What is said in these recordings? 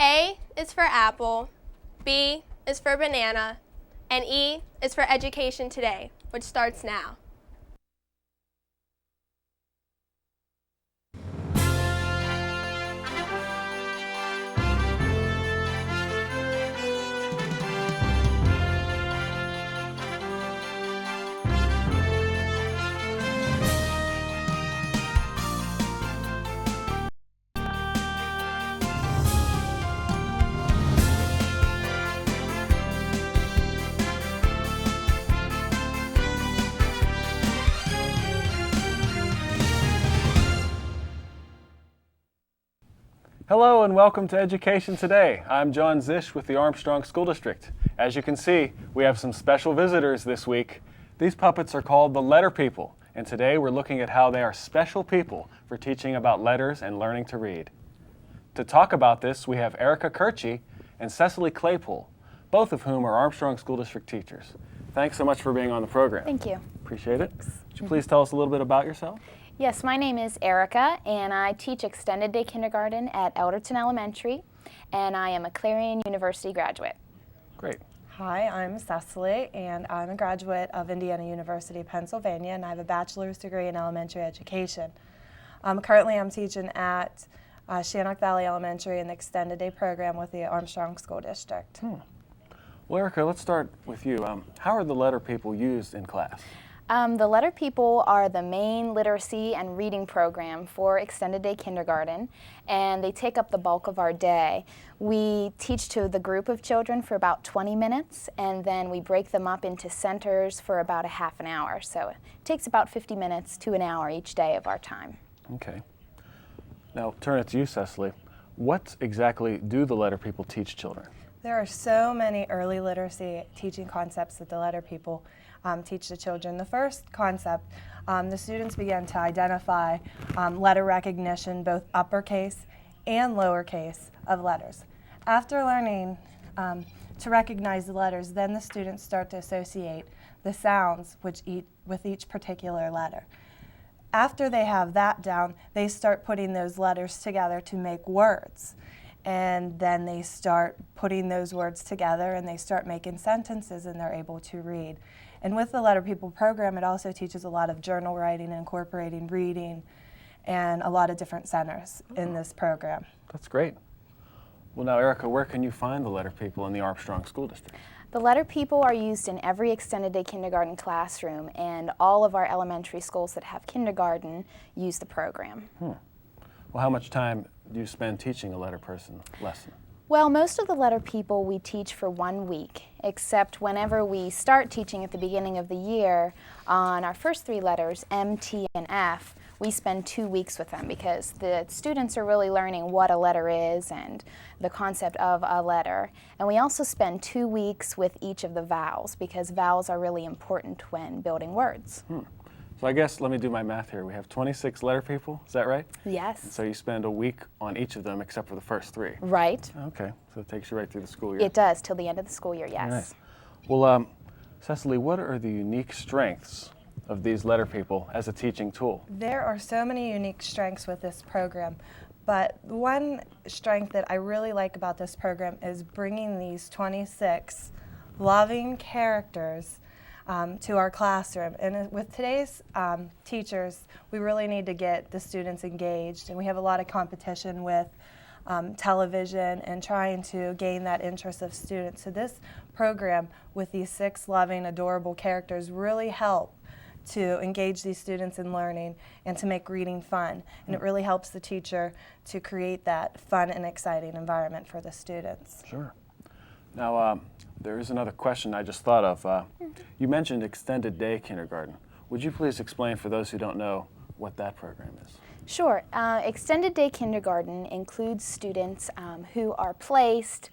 A is for apple, B is for banana, and E is for Education Today, which starts now. Hello and welcome to Education Today. I'm John Zish with the Armstrong School District. As you can see, we have some special visitors this week. These puppets are called the Letter People, and today we're looking at how they are special people for teaching about letters and learning to read. To talk about this, we have Erica Kirchie and Cecily Claypool, both of whom are Armstrong School District teachers. Thanks so much for being on the program. Thank you. Appreciate it. Would you please tell us a little bit about yourself? Yes, my name is Erica, and I teach extended day kindergarten at Elderton Elementary, and I am a Clarion University graduate. Great. Hi, I'm Cecily, and I'm a graduate of Indiana University, Pennsylvania, and I have a bachelor's degree in elementary education. Currently, I'm teaching at Shannock Valley Elementary in the extended day program with the Armstrong School District. Well, Erica, let's start with you. How are the Letter People used in class? The Letter People are the main literacy and reading program for extended day kindergarten, and they take up the bulk of our day. We teach to the group of children for about 20 minutes, and then we break them up into centers for about a half an hour. So it takes about 50 minutes to an hour each day of our time. Okay. Now, turn it to you, Cecily. What exactly do the Letter People teach children? There are so many early literacy teaching concepts that the Letter People teach the children. The first concept, the students begin to identify letter recognition, both uppercase and lowercase of letters. After learning to recognize the letters, then the students start to associate the sounds with each particular letter. After they have that down, they start putting those letters together to make words. And then they start putting those words together and they start making sentences and they're able to read. And with the Letter People program, it also teaches a lot of journal writing, incorporating reading, and a lot of different centers in this program. That's great. Well, now, Erica, where can you find the Letter People in the Armstrong School District? The Letter People are used in every extended day kindergarten classroom, and all of our elementary schools that have kindergarten use the program. Well, how much time do you spend teaching a letter person lesson? Well, most of the Letter People we teach for 1 week, except whenever we start teaching at the beginning of the year on our first 3 letters, M, T, and F, we spend 2 weeks with them because the students are really learning what a letter is and the concept of a letter. And we also spend 2 weeks with each of the vowels because vowels are really important when building words. So I guess, let me do my math here. We have 26 Letter People, is that right? Yes. And so you spend a week on each of them except for the first 3. Right. Okay, so it takes you right through the school year. It does, till the end of the school year, yes. Nice. Well, Cecily, what are the unique strengths of these Letter People as a teaching tool? There are so many unique strengths with this program, but one strength that I really like about this program is bringing these 26 loving characters to our classroom. And with today's teachers, we really need to get the students engaged, and we have a lot of competition with television and trying to gain that interest of students. So this program with these 6 loving, adorable characters really help to engage these students in learning and to make reading fun. And it really helps the teacher to create that fun and exciting environment for the students. Sure. Now, there is another question I just thought of. You mentioned extended day kindergarten. Would you please explain for those who don't know what that program is? Sure. Extended day kindergarten includes students who are placed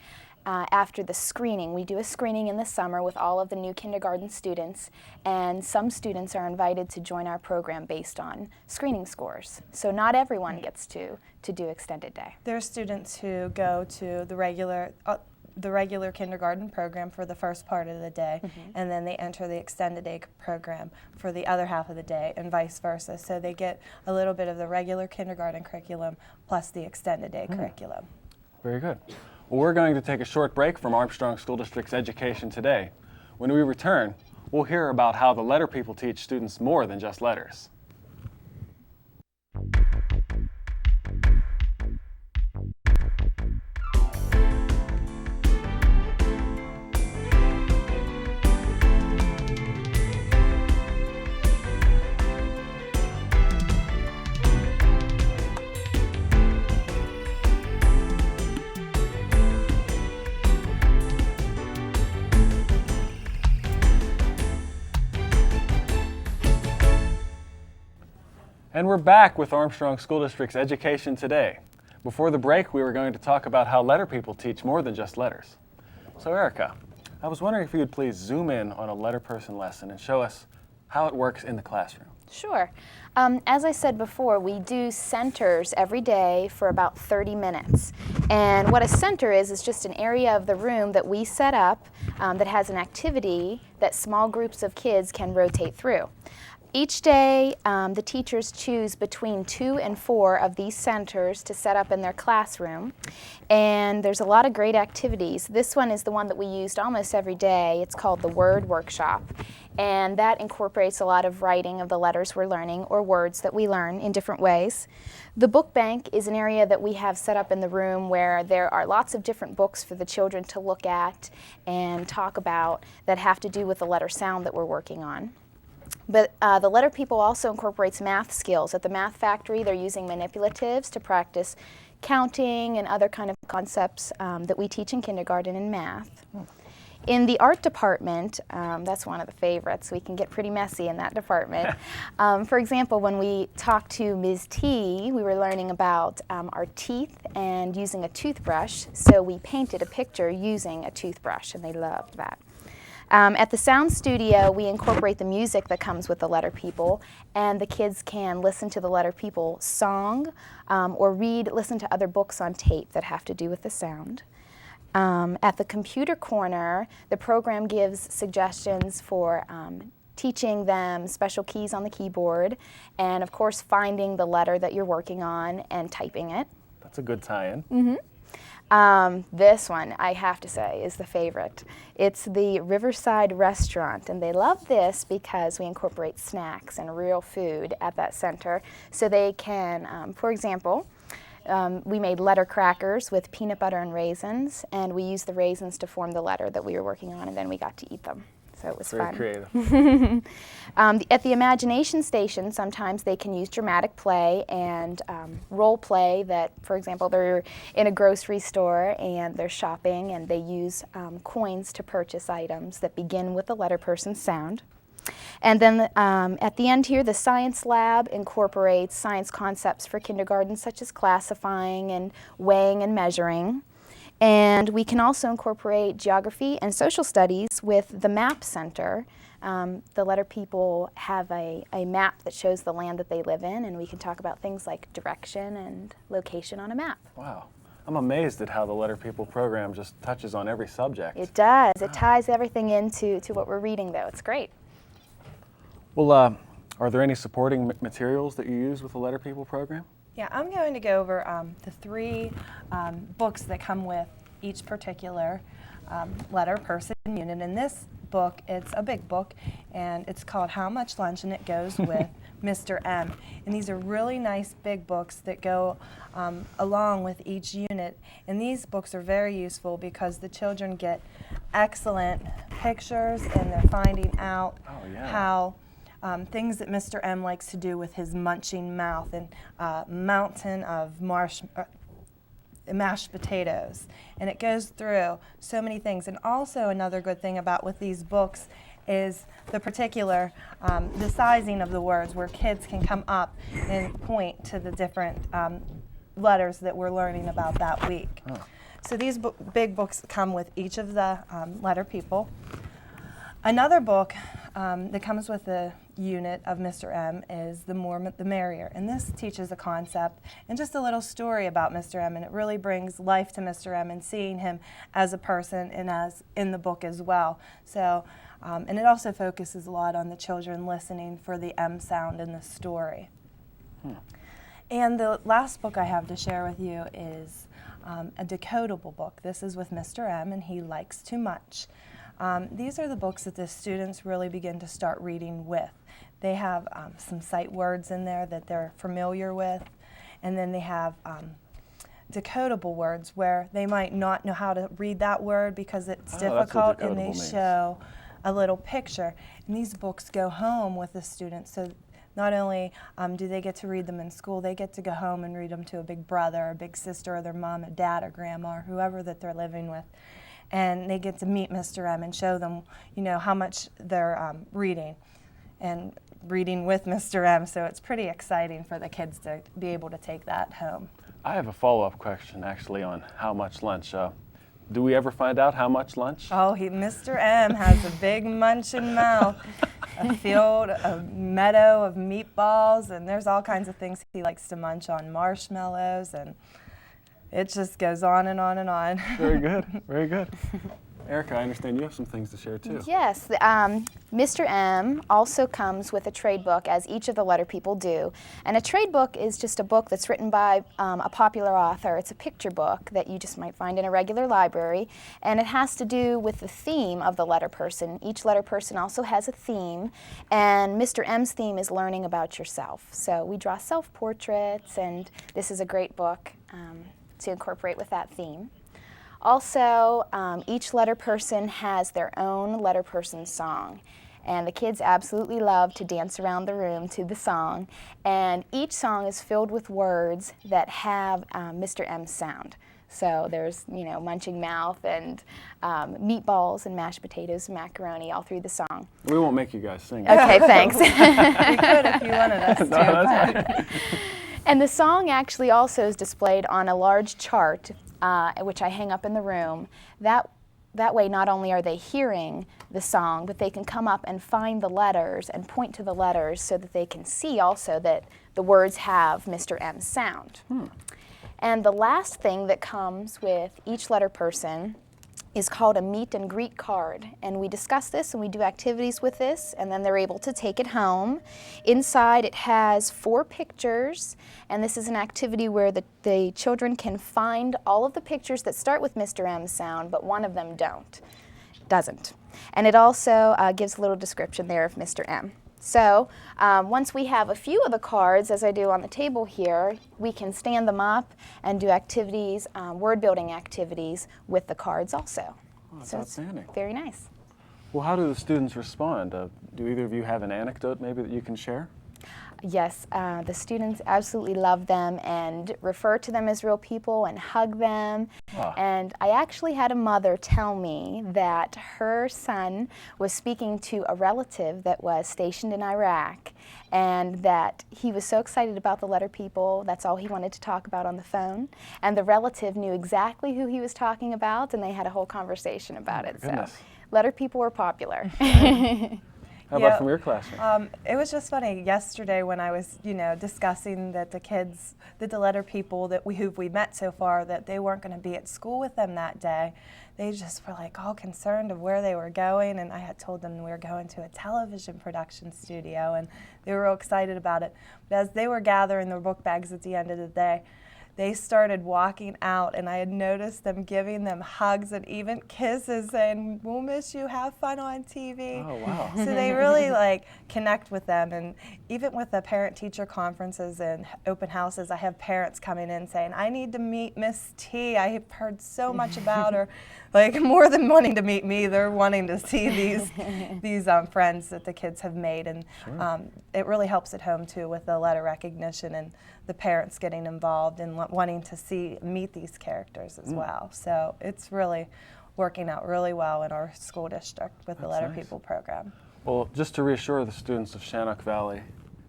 after the screening. We do a screening in the summer with all of the new kindergarten students, and some students are invited to join our program based on screening scores. So not everyone gets to do extended day. There are students who go to the regular kindergarten program for the first part of the day, and then they enter the extended day program for the other half of the day, and vice versa. So they get a little bit of the regular kindergarten curriculum plus the extended day curriculum. Very good. Well, we're going to take a short break from Armstrong School District's Education Today. When we return, we'll hear about how the letter people teach students more than just letters. And we're back with Armstrong School District's Education Today. Before the break, we were going to talk about how letter people teach more than just letters. So Erica, I was wondering if you would please zoom in on a letter person lesson and show us how it works in the classroom. Sure. As I said before, we do centers every day for about 30 minutes. And what a center is just an area of the room that we set up that has an activity that small groups of kids can rotate through. Each day, the teachers choose between 2 and 4 of these centers to set up in their classroom. And there's a lot of great activities. This one is the one that we used almost every day. It's called the Word Workshop. And that incorporates a lot of writing of the letters we're learning or words that we learn in different ways. The book bank is an area that we have set up in the room where there are lots of different books for the children to look at and talk about that have to do with the letter sound that we're working on. But the letter people also incorporates math skills. At the Math Factory, they're using manipulatives to practice counting and other kind of concepts that we teach in kindergarten in math. In the art department, that's one of the favorites. We can get pretty messy in that department. For example, when we talked to Ms. T, we were learning about our teeth and using a toothbrush. So we painted a picture using a toothbrush, and they loved that. At the sound studio, we incorporate the music that comes with the letter people, and the kids can listen to the letter people song or listen to other books on tape that have to do with the sound. At the computer corner, the program gives suggestions for teaching them special keys on the keyboard, and of course finding the letter that you're working on and typing it. That's a good tie-in. Mm-hmm. This one, I have to say, is the favorite. It's the Riverside Restaurant, and they love this because we incorporate snacks and real food at that center. So they can, for example, we made letter crackers with peanut butter and raisins, and we used the raisins to form the letter that we were working on, and then we got to eat them. So it was Very fun. creative. At the Imagination Station, sometimes they can use dramatic play and role play that, for example, they're in a grocery store and they're shopping and they use coins to purchase items that begin with the letter person's sound. And then at the end here, the science lab incorporates science concepts for kindergarten, such as classifying and weighing and measuring. And we can also incorporate geography and social studies with the Map Center. The letter people have a map that shows the land that they live in, and we can talk about things like direction and location on a map. Wow. I'm amazed at how the Letter People program just touches on every subject. It does. It ties everything into what we're reading, though. It's great. Well, are there any supporting materials that you use with the Letter People program? Yeah, I'm going to go over the 3 books that come with each particular letter person unit. In this book, it's a big book, and it's called How Much Lunch, and it goes with Mr. M. And these are really nice big books that go along with each unit. And these books are very useful because the children get excellent pictures, and they're finding out how things that Mr. M likes to do with his munching mouth, and mountain of mashed potatoes. And it goes through so many things. And also another good thing about with these books is the particular, the sizing of the words, where kids can come up and point to the different letters that we're learning about that week. Oh. So these big books come with each of the letter people. Another book that comes with the unit of Mr. M is The More the Merrier, and this teaches a concept and just a little story about Mr. M, and it really brings life to Mr. M and seeing him as a person and as in the book as well. So, and it also focuses a lot on the children listening for the M sound in the story. And the last book I have to share with you is a decodable book. This is with Mr. M, and he likes too much. These are the books that the students really begin to start reading with. They have some sight words in there that they're familiar with, and then they have decodable words where they might not know how to read that word because it's difficult, and they show a little picture. And these books go home with the students, so not only do they get to read them in school, they get to go home and read them to a big brother, a big sister, or their mom and dad or grandma, or whoever that they're living with. And they get to meet Mr. M and show them, you know, how much they're reading and reading with Mr. M. So it's pretty exciting for the kids to be able to take that home. I have a follow-up question actually on how much lunch. Do we ever find out how much lunch? Oh, Mr. M has a big munching mouth, a field, a meadow of meatballs, and there's all kinds of things he likes to munch on, marshmallows, and it just goes on and on and on. Very good, very good. Erica, I understand you have some things to share too. Yes, Mr. M also comes with a trade book, as each of the letter people do. And a trade book is just a book that's written by a popular author. It's a picture book that you just might find in a regular library, and it has to do with the theme of the letter person. Each letter person also has a theme, and Mr. M's theme is learning about yourself. So we draw self-portraits, and this is a great book to incorporate with that theme. Also, each letter person has their own letter person song, and the kids absolutely love to dance around the room to the song, and each song is filled with words that have Mr. M's sound. So there's, you know, munching mouth and meatballs and mashed potatoes and macaroni all through the song. We won't make you guys sing. Okay, thanks. We could if you wanted us to. No, that's fine. And the song actually also is displayed on a large chart, which I hang up in the room. That way, not only are they hearing the song, but they can come up and find the letters and point to the letters so that they can see also that the words have Mr. M's sound. And the last thing that comes with each letter person is called a meet and greet card, and we discuss this and we do activities with this, and then they're able to take it home. Inside it has 4 pictures, and this is an activity where the children can find all of the pictures that start with Mr. M's sound, but one of them doesn't. And it also gives a little description there of Mr. M. So once we have a few of the cards, as I do on the table here, we can stand them up and do activities, word building activities with the cards also. Oh, that's so outstanding. It's very nice. Well, how do the students respond? Do either of you have an anecdote maybe that you can share? Yes, the students absolutely love them and refer to them as real people and hug them. And I actually had a mother tell me that her son was speaking to a relative that was stationed in Iraq, and that he was so excited about the letter people, that's all he wanted to talk about on the phone. And the relative knew exactly who he was talking about, and they had a whole conversation about it. Goodness. So letter people were popular. How about from your classroom? It was just funny yesterday when I was, discussing that the kids, that the letter people who we met so far, that they weren't going to be at school with them that day. They just were like all concerned of where they were going, and I had told them we were going to a television production studio, and they were real excited about it. But as they were gathering their book bags at the end of the day, they started walking out, and I had noticed them giving them hugs and even kisses, saying, "We'll miss you, have fun on TV." Oh, wow. So they really connect with them, and even with the parent-teacher conferences and open houses, I have parents coming in saying, "I need to meet Miss T. I have heard so much about her." More than wanting to meet me, they're wanting to see these friends that the kids have made, and it really helps at home too with the letter recognition and the parents getting involved and wanting to meet these characters as well. So it's really working out really well in our school district with the Letter People program. Well, just to reassure the students of Shannock Valley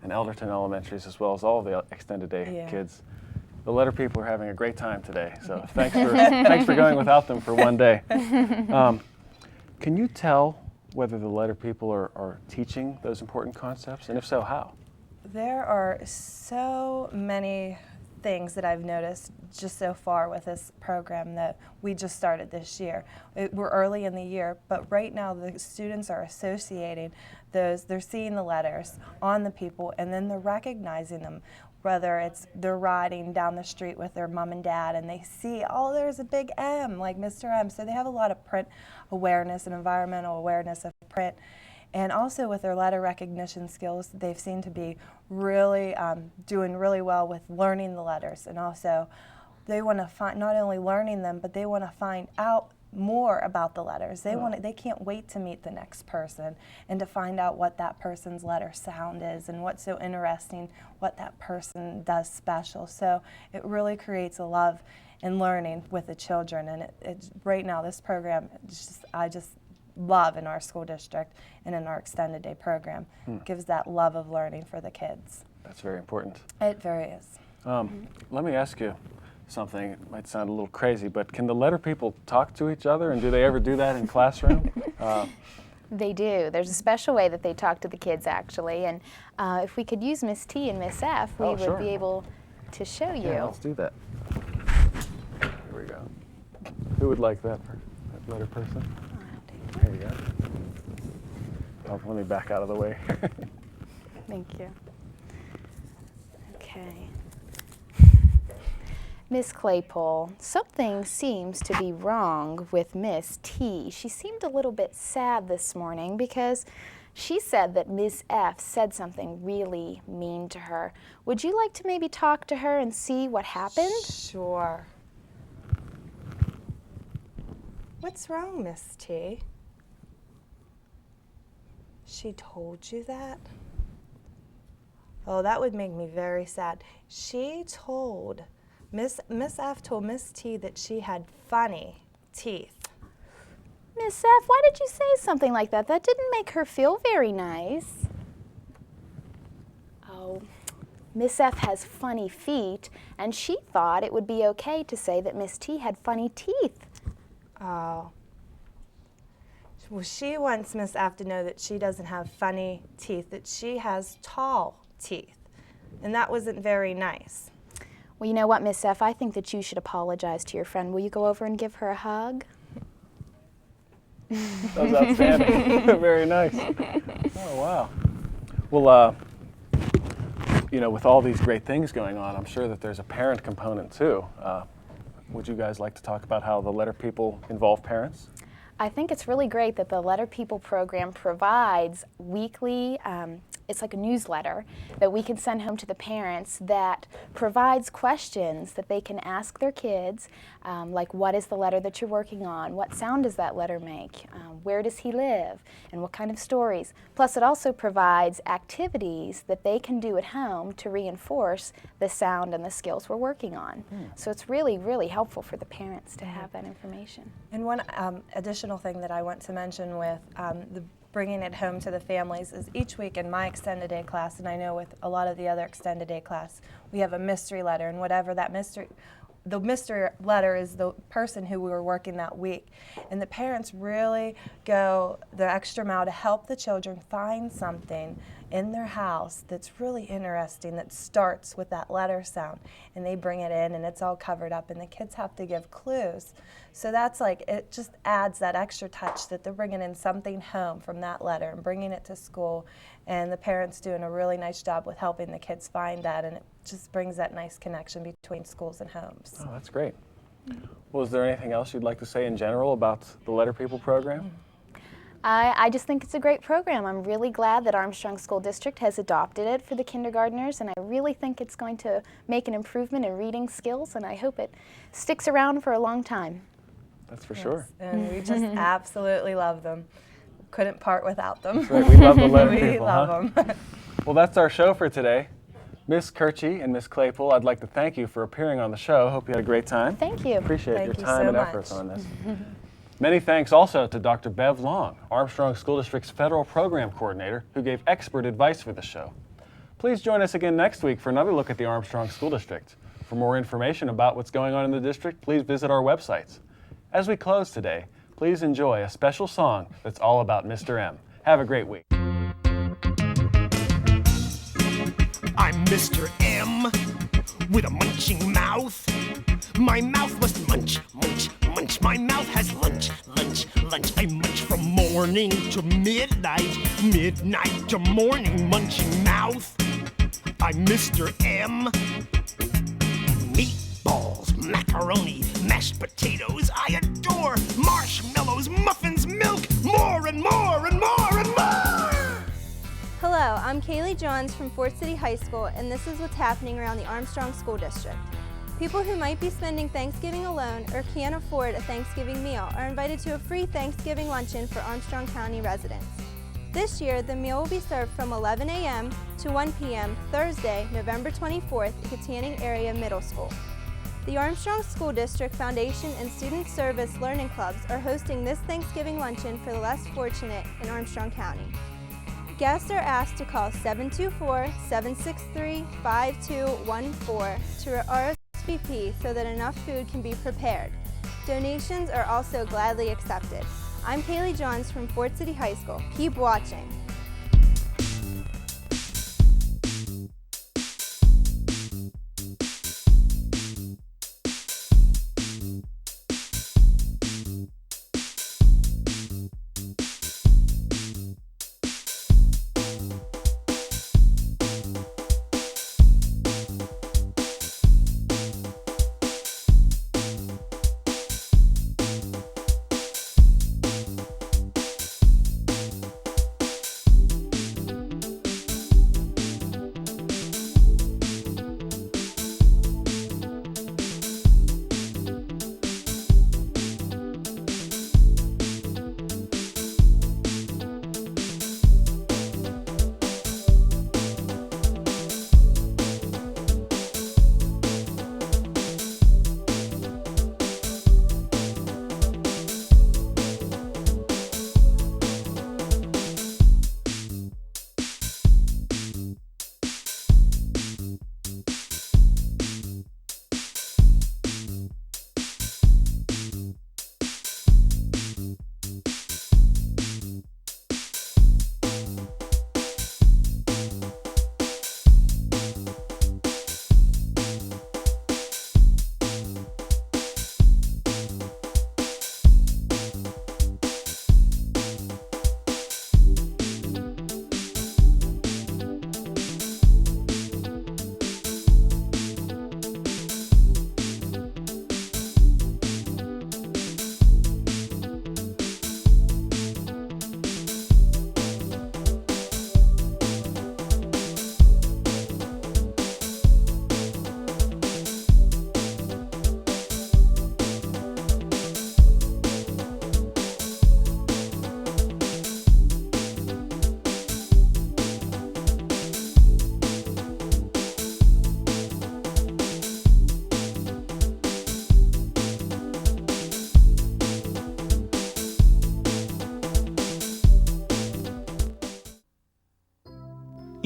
and Elderton Elementaries, as well as all the extended day kids, the letter people are having a great time today. So thanks for going without them for one day. Can you tell whether the letter people are teaching those important concepts, and if so, how? There are so many things that I've noticed just so far with this program that we just started this year. We're early in the year, but right now the students are associating those, they're seeing the letters on the people, and then they're recognizing them. whether it's they're riding down the street with their mom and dad and they see, oh, there's a big M, like Mr. M. So they have a lot of print awareness and environmental awareness of print. And also with their letter recognition skills, they've seemed to be really doing really well with learning the letters. And also they want to find, not only learning them, but they want to find out more about the letters. They can't wait to meet the next person and to find out what that person's letter sound is and what's so interesting, what that person does special. So it really creates a love in learning with the children. And it's right now, this program, I just love in our school district and in our extended day program. Gives that love of learning for the kids. That's very important. It very is. Let me ask you something. It might sound a little crazy, but can the letter people talk to each other, and do they ever do that in classroom? They do. There's a special way that they talk to the kids, actually, and if we could use Miss T and Miss F, we would be able to show you. Yeah, let's do that. Here we go. Who would like that letter person? There you go. Oh, let me back out of the way. Thank you. Okay. Miss Claypole, something seems to be wrong with Miss T. She seemed a little bit sad this morning because she said that Miss F said something really mean to her. Would you like to maybe talk to her and see what happened? Sure. What's wrong, Miss T? She told you that? Oh, that would make me very sad. She told Miss F told Miss T that she had funny teeth. Miss F, why did you say something like that? That didn't make her feel very nice. Oh, Miss F has funny feet, and she thought it would be okay to say that Miss T had funny teeth. Oh. Well, she wants Miss F to know that she doesn't have funny teeth, that she has tall teeth, and that wasn't very nice. Well, you know what, Miss F, I think that you should apologize to your friend. Will you go over and give her a hug? That was outstanding. Very nice. Oh, wow. Well, you know, with all these great things going on, I'm sure that there's a parent component too. Would you guys like to talk about how the letter people involve parents? I think it's really great that the Letter People program provides weekly, it's like a newsletter that we can send home to the parents that provides questions that they can ask their kids, like what is the letter that you're working on? What sound does that letter make? Where does he live? And what kind of stories? Plus it also provides activities that they can do at home to reinforce the sound and the skills we're working on. So it's really, really helpful for the parents to have that information. And one additional thing that I want to mention with bringing it home to the families is each week in my extended day class, and I know with a lot of the other extended day class, we have a mystery letter, and whatever that mystery letter is the person who we were working that week. And the parents really go the extra mile to help the children find something in their house that's really interesting that starts with that letter sound. And they bring it in and it's all covered up and the kids have to give clues. So that's like, it just adds that extra touch that they're bringing in something home from that letter and bringing it to school. And the parents doing a really nice job with helping the kids find that, and it just brings that nice connection between schools and homes. Oh, that's great. Well, is there anything else you'd like to say in general about the Letter People program? I just think it's a great program. I'm really glad that Armstrong School District has adopted it for the kindergartners, and I really think it's going to make an improvement in reading skills, and I hope it sticks around for a long time. That's for sure. And we just absolutely love them. Couldn't part without them. That's right. We love the Letter People. We love them. Well, that's our show for today. Miss Kirchie and Miss Claypole, I'd like to thank you for appearing on the show. Hope you had a great time. Thank you. Appreciate your Thank you time so and much. efforts on this. Many thanks also to Dr. Bev Long, Armstrong School District's Federal Program Coordinator, who gave expert advice for the show. Please join us again next week for another look at the Armstrong School District. For more information about what's going on in the district, please visit our websites. As we close today, please enjoy a special song that's all about Mr. M. Have a great week. I'm Mr. M with a munching mouth. My mouth must munch, munch, munch. My mouth has lunch, lunch, lunch. I munch from morning to midnight, midnight to morning, munching mouth. I'm Mr. M. Meatballs, macaroni, mashed potatoes, I adore marshmallows, muffins, milk, more and more and more and more! Hello, I'm Kaylee Johns from Fort City High School, and this is what's happening around the Armstrong School District. People who might be spending Thanksgiving alone or can't afford a Thanksgiving meal are invited to a free Thanksgiving luncheon for Armstrong County residents. This year, the meal will be served from 11 a.m. to 1 p.m. Thursday, November 24th at Katanning Area Middle School. The Armstrong School District Foundation and Student Service Learning Clubs are hosting this Thanksgiving luncheon for the less fortunate in Armstrong County. Guests are asked to call 724-763-5214 to RSVP so that enough food can be prepared. Donations are also gladly accepted. I'm Kaylee Johns from Fort City High School. Keep watching.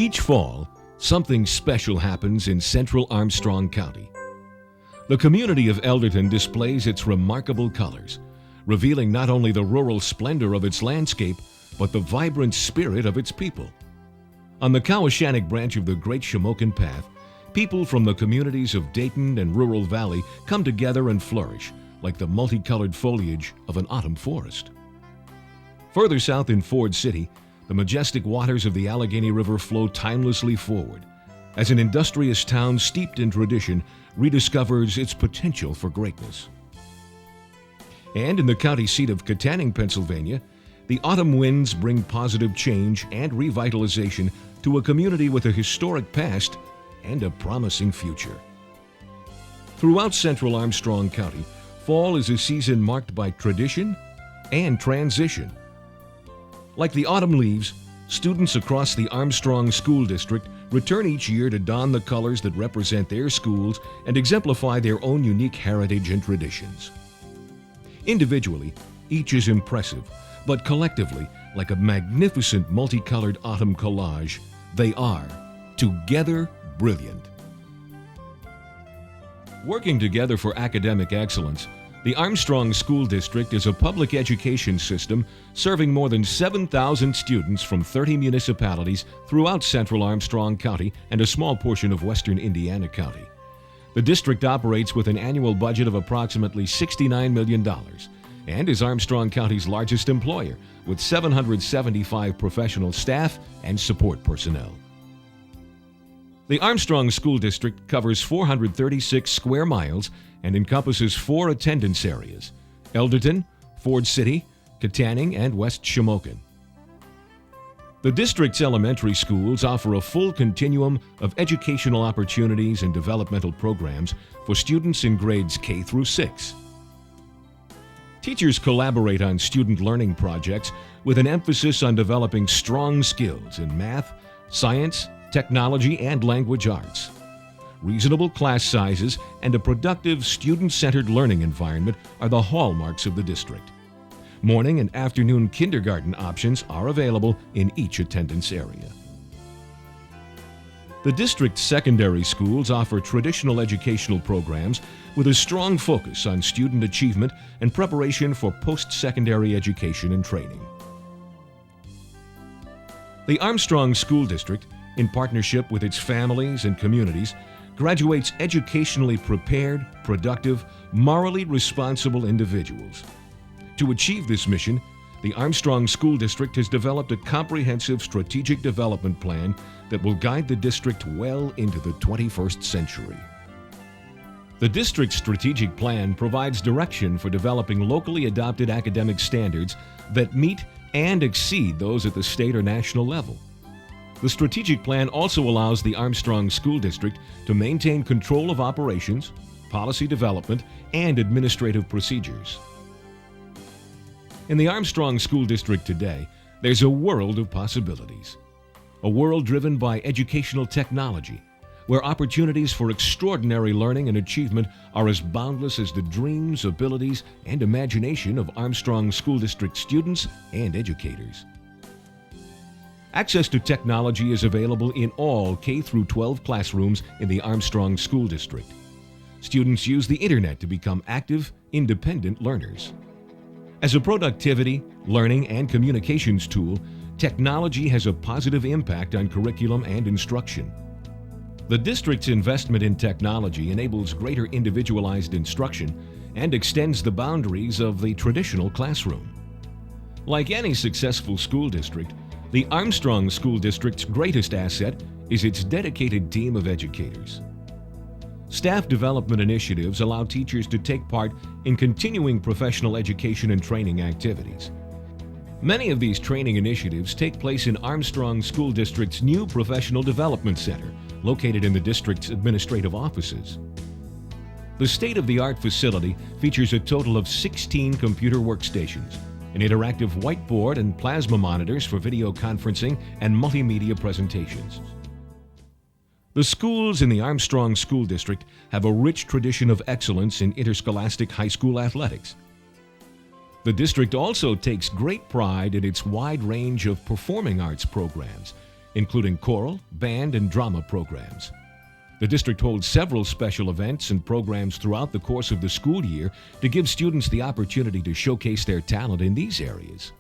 Each fall, something special happens in central Armstrong County. The community of Elderton displays its remarkable colors, revealing not only the rural splendor of its landscape, but the vibrant spirit of its people. On the Cowashannock branch of the Great Shamokin Path, people from the communities of Dayton and Rural Valley come together and flourish like the multicolored foliage of an autumn forest. Further south in Ford City, the majestic waters of the Allegheny River flow timelessly forward as an industrious town steeped in tradition rediscovers its potential for greatness. And in the county seat of Katanning, Pennsylvania, the autumn winds bring positive change and revitalization to a community with a historic past and a promising future. Throughout central Armstrong County, fall is a season marked by tradition and transition. Like the autumn leaves, students across the Armstrong School District return each year to don the colors that represent their schools and exemplify their own unique heritage and traditions. Individually, each is impressive, but collectively, like a magnificent multicolored autumn collage, they are, together, brilliant. Working together for academic excellence, the Armstrong School District is a public education system serving more than 7,000 students from 30 municipalities throughout central Armstrong County and a small portion of western Indiana County. The district operates with an annual budget of approximately $69 million and is Armstrong County's largest employer with 775 professional staff and support personnel. The Armstrong School District covers 436 square miles and encompasses 4 attendance areas: Elderton, Ford City, Katanning, and West Shamokin. The district's elementary schools offer a full continuum of educational opportunities and developmental programs for students in grades K through 6. Teachers collaborate on student learning projects with an emphasis on developing strong skills in math, science, technology, and language arts. Reasonable class sizes and a productive, student-centered learning environment are the hallmarks of the district. Morning and afternoon kindergarten options are available in each attendance area. The district's secondary schools offer traditional educational programs with a strong focus on student achievement and preparation for post-secondary education and training. The Armstrong School District, in partnership with its families and communities, graduates educationally prepared, productive, morally responsible individuals. To achieve this mission, the Armstrong School District has developed a comprehensive strategic development plan that will guide the district well into the 21st century. The district's strategic plan provides direction for developing locally adopted academic standards that meet and exceed those at the state or national level. The strategic plan also allows the Armstrong School District to maintain control of operations, policy development, and administrative procedures. In the Armstrong School District today, there's a world of possibilities. A world driven by educational technology, where opportunities for extraordinary learning and achievement are as boundless as the dreams, abilities, and imagination of Armstrong School District students and educators. Access to technology is available in all K-12 classrooms in the Armstrong School District. Students use the internet to become active, independent learners. As a productivity, learning, and communications tool, technology has a positive impact on curriculum and instruction. The district's investment in technology enables greater individualized instruction and extends the boundaries of the traditional classroom. Like any successful school district, the Armstrong School District's greatest asset is its dedicated team of educators. Staff development initiatives allow teachers to take part in continuing professional education and training activities. Many of these training initiatives take place in Armstrong School District's new Professional Development Center, located in the district's administrative offices. The state-of-the-art facility features a total of 16 computer workstations, an interactive whiteboard, and plasma monitors for video conferencing and multimedia presentations. The schools in the Armstrong School District have a rich tradition of excellence in interscholastic high school athletics. The district also takes great pride in its wide range of performing arts programs, including choral, band, and drama programs. The district holds several special events and programs throughout the course of the school year to give students the opportunity to showcase their talent in these areas.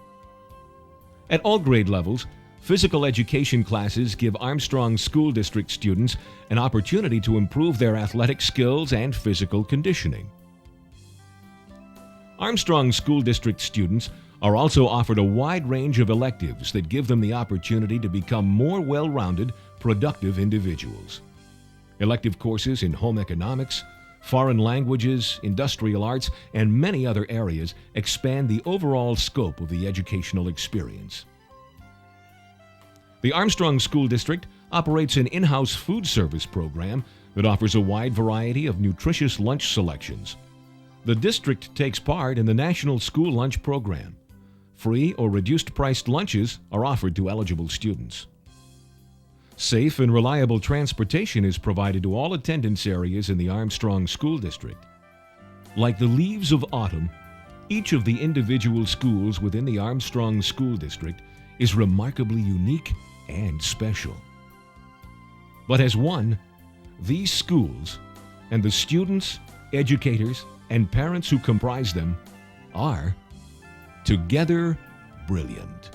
At all grade levels, physical education classes give Armstrong School District students an opportunity to improve their athletic skills and physical conditioning. Armstrong School District students are also offered a wide range of electives that give them the opportunity to become more well-rounded, productive individuals. Elective courses in home economics, foreign languages, industrial arts, and many other areas expand the overall scope of the educational experience. The Armstrong School District operates an in-house food service program that offers a wide variety of nutritious lunch selections. The district takes part in the National School Lunch Program. Free or reduced-priced lunches are offered to eligible students. Safe and reliable transportation is provided to all attendance areas in the Armstrong School District. Like the leaves of autumn, each of the individual schools within the Armstrong School District is remarkably unique and special. But as one, these schools and the students, educators, and parents who comprise them are together brilliant.